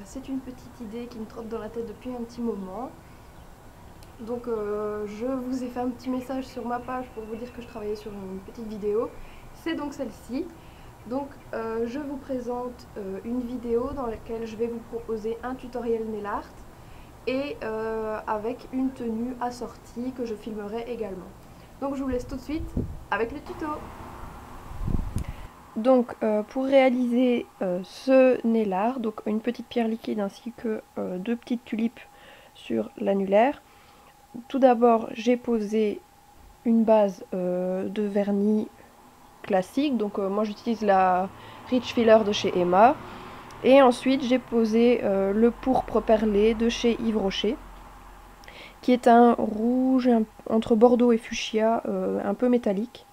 c'est une petite idée qui me trotte dans la tête depuis un petit moment. Donc je vous ai fait un petit message sur ma page pour vous dire que je travaillais sur une petite vidéo. C'est donc celle-ci. Donc je vous présente une vidéo dans laquelle je vais vous proposer un tutoriel nail art et avec une tenue assortie que je filmerai également. Donc je vous laisse tout de suite avec le tuto. Donc pour réaliser ce nail art, donc une petite pierre liquide ainsi que deux petites tulipes sur l'annulaire. Tout d'abord j'ai posé une base de vernis classique, donc moi j'utilise la Rich Filler de chez Emma, et ensuite j'ai posé le pourpre perlé de chez Yves Rocher, qui est un rouge entre bordeaux et fuchsia, un peu métallique.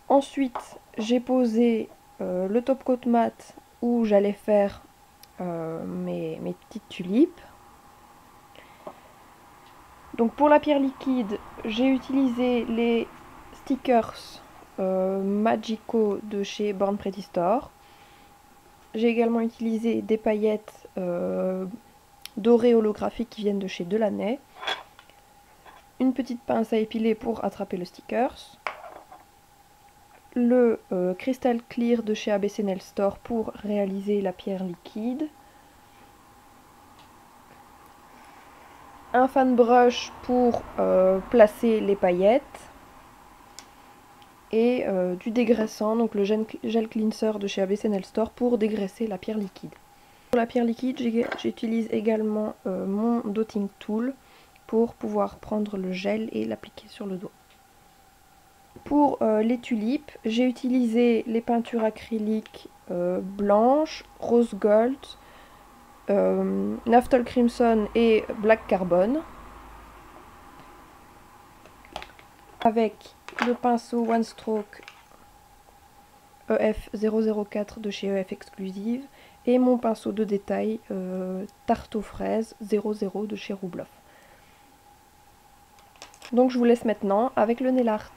Ensuite j'ai posé le top coat mat où j'allais faire mes petites tulipes. Donc pour la pierre liquide, j'ai utilisé les stickers Magico de chez Born Pretty Store. J'ai également utilisé des paillettes dorées holographiques qui viennent de chez Delaney. Une petite pince à épiler pour attraper le stickers. Le Crystal Clear de chez ABC Nail Store pour réaliser la pierre liquide. Un fan brush pour placer les paillettes. Et du dégraissant, donc le gel cleanser de chez ABC Nail Store pour dégraisser la pierre liquide. Pour la pierre liquide, j'utilise également mon dotting tool pour pouvoir prendre le gel et l'appliquer sur le doigt. Pour les tulipes, j'ai utilisé les peintures acryliques blanches, rose gold, Naphthol Crimson et Black Carbon. Avec le pinceau One Stroke EF004 de chez EF Exclusive et mon pinceau de détail Tarte aux fraises 00 de chez Roubloff. Donc je vous laisse maintenant avec le nail art.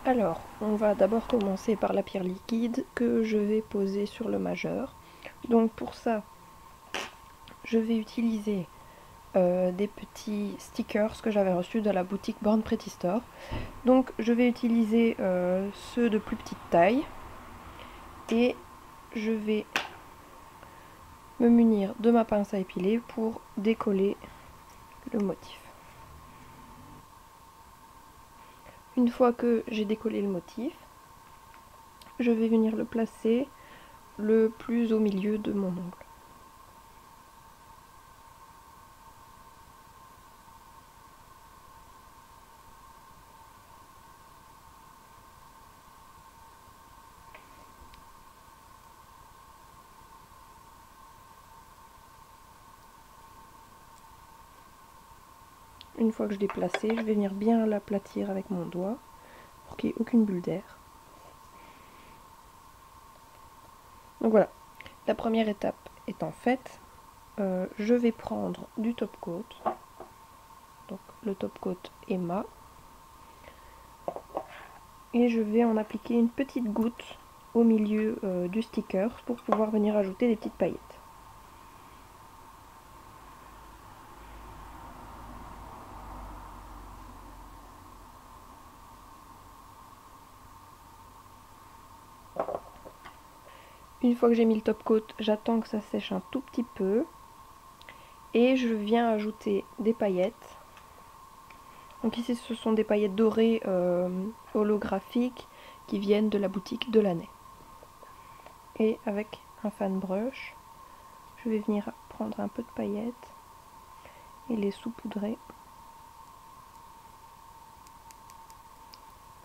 Alors, on va d'abord commencer par la pierre liquide que je vais poser sur le majeur. Donc pour ça, je vais utiliser des petits stickers que j'avais reçus de la boutique Born Pretty Store. Donc je vais utiliser ceux de plus petite taille. Et je vais me munir de ma pince à épiler pour décoller le motif. Une fois que j'ai décollé le motif, je vais venir le placer le plus au milieu de mon ongle. Une fois que je l'ai placé, je vais venir bien l'aplatir avec mon doigt pour qu'il n'y ait aucune bulle d'air. Donc voilà, la première étape étant faite, je vais prendre du top coat, donc le top coat Emma, et je vais en appliquer une petite goutte au milieu du sticker pour pouvoir venir ajouter des petites paillettes. Une fois que j'ai mis le top coat, j'attends que ça sèche un tout petit peu et je viens ajouter des paillettes. Donc ici ce sont des paillettes dorées holographiques qui viennent de la boutique Delaney. Et avec un fan brush, je vais venir prendre un peu de paillettes et les saupoudrer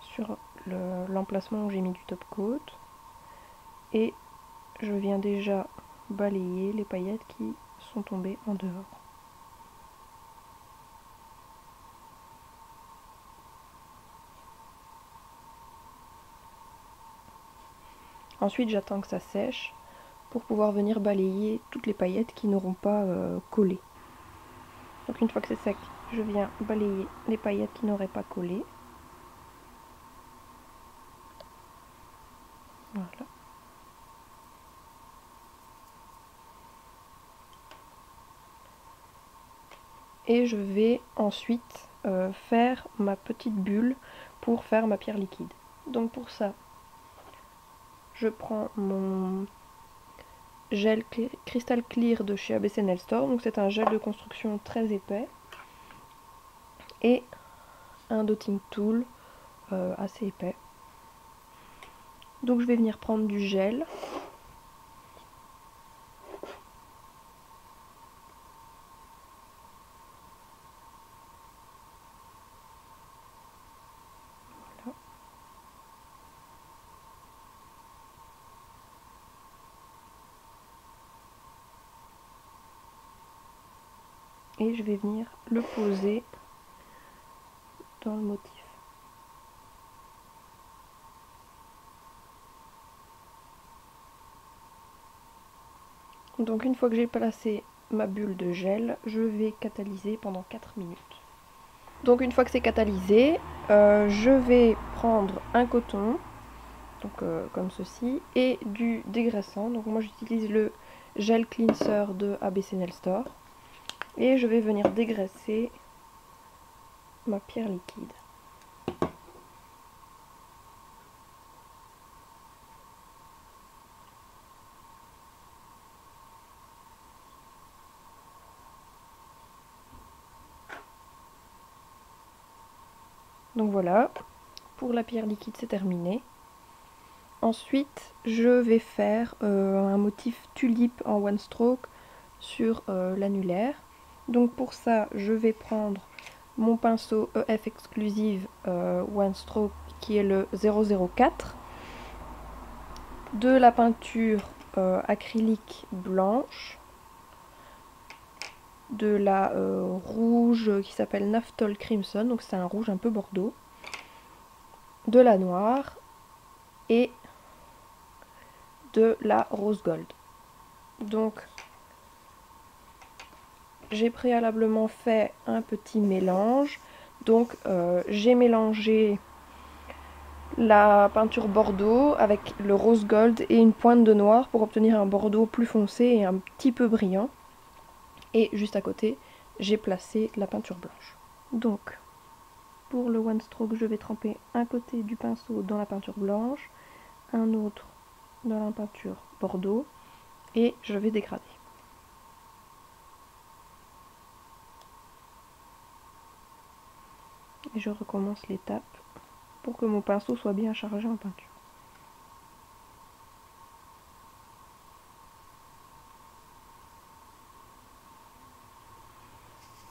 sur l'emplacement où j'ai mis du top coat. Et je viens déjà balayer les paillettes qui sont tombées en dehors. Ensuite j'attends que ça sèche pour pouvoir venir balayer toutes les paillettes qui n'auront pas collé. Donc une fois que c'est sec, je viens balayer les paillettes qui n'auraient pas collé. Voilà. Et je vais ensuite faire ma petite bulle pour faire ma pierre liquide. Donc pour ça, je prends mon gel Crystal Clear de chez ABC Nail Store. Donc c'est un gel de construction très épais. Et un dotting tool assez épais. Donc je vais venir prendre du gel. Voilà. Et je vais venir le poser dans le motif. Donc une fois que j'ai placé ma bulle de gel, je vais catalyser pendant 4 minutes. Donc une fois que c'est catalysé, je vais prendre un coton, donc comme ceci, et du dégraissant. Donc moi j'utilise le gel cleanser de ABC Nail Store. Et je vais venir dégraisser ma pierre liquide. Donc voilà, pour la pierre liquide c'est terminé. Ensuite, je vais faire un motif tulipe en one stroke sur l'annulaire. Donc pour ça, je vais prendre mon pinceau EF Exclusive one stroke qui est le 004, de la peinture acrylique blanche, de la rouge qui s'appelle Naphthol Crimson, donc c'est un rouge un peu bordeaux, de la noire et de la rose gold. Donc j'ai préalablement fait un petit mélange. Donc j'ai mélangé la peinture bordeaux avec le rose gold et une pointe de noir pour obtenir un bordeaux plus foncé et un petit peu brillant. Et juste à côté, j'ai placé la peinture blanche. Donc pour le one stroke, je vais tremper un côté du pinceau dans la peinture blanche, un autre dans la peinture bordeaux et je vais dégrader. Et je recommence l'étape pour que mon pinceau soit bien chargé en peinture.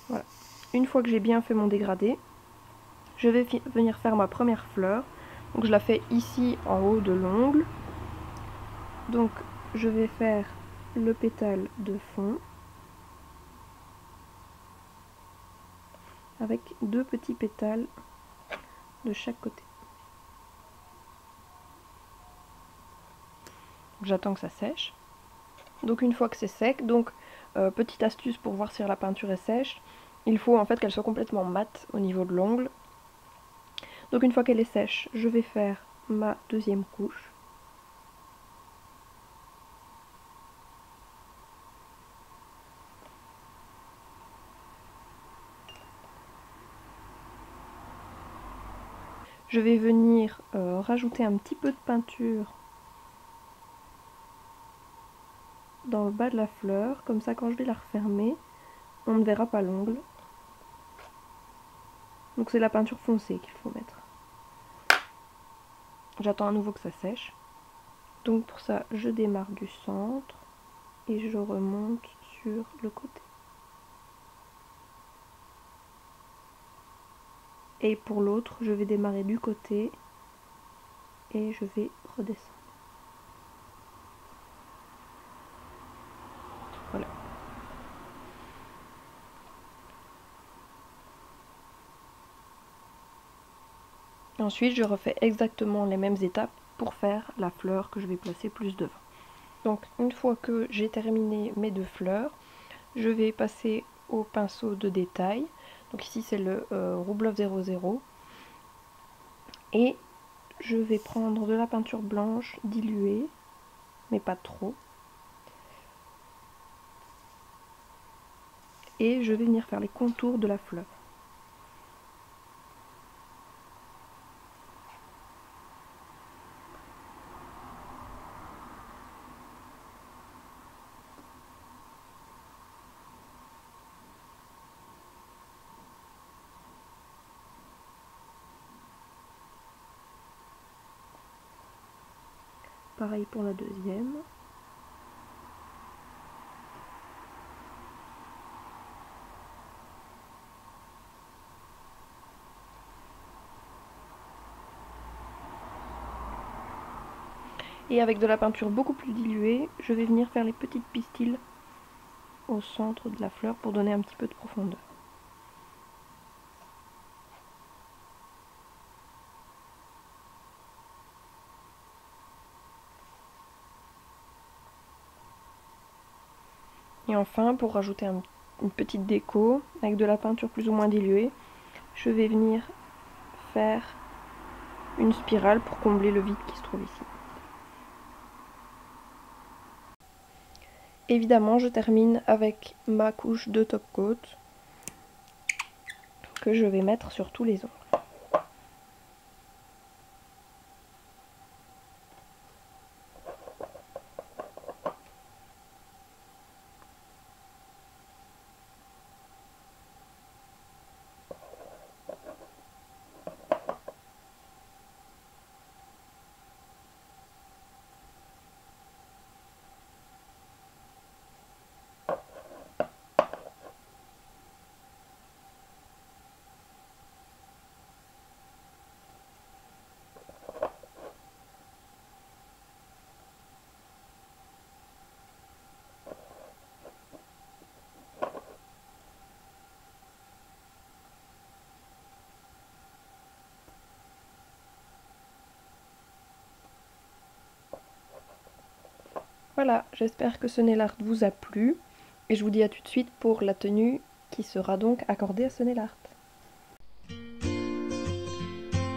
Voilà. Une fois que j'ai bien fait mon dégradé, je vais venir faire ma première fleur. Donc je la fais ici en haut de l'ongle. Donc je vais faire le pétale de fond avec 2 petits pétales de chaque côté. J'attends que ça sèche. Donc une fois que c'est sec, donc petite astuce pour voir si la peinture est sèche, il faut en fait qu'elle soit complètement mate au niveau de l'ongle. Donc une fois qu'elle est sèche, je vais faire ma deuxième couche. Je vais venir rajouter un petit peu de peinture dans le bas de la fleur, comme ça quand je vais la refermer, on ne verra pas l'ongle. Donc c'est la peinture foncée qu'il faut mettre. J'attends à nouveau que ça sèche. Donc pour ça, je démarre du centre et je remonte sur le côté. Et pour l'autre, je vais démarrer du côté et je vais redescendre. Voilà. Ensuite, je refais exactement les mêmes étapes pour faire la fleur que je vais placer plus devant. Donc une fois que j'ai terminé mes 2 fleurs, je vais passer au pinceau de détail. Donc ici c'est le Rubloff 00. Et je vais prendre de la peinture blanche diluée, mais pas trop. et je vais venir faire les contours de la fleur. Pareil pour la deuxième. Et avec de la peinture beaucoup plus diluée, je vais venir faire les petites pistils au centre de la fleur pour donner un petit peu de profondeur. Et enfin, pour rajouter une petite déco, avec de la peinture plus ou moins diluée, je vais venir faire une spirale pour combler le vide qui se trouve ici. Évidemment, je termine avec ma couche de top coat que je vais mettre sur tous les ongles. Voilà, j'espère que ce nail art vous a plu et je vous dis à tout de suite pour la tenue qui sera donc accordée à ce nail art.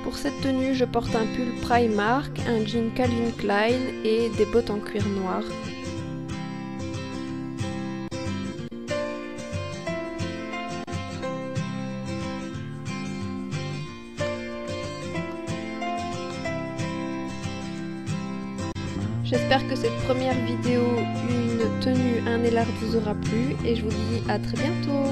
Pour cette tenue, je porte un pull Primark, un jean Calvin Klein et des bottes en cuir noir. J'espère que cette première vidéo, une tenue, un nail art vous aura plu et je vous dis à très bientôt.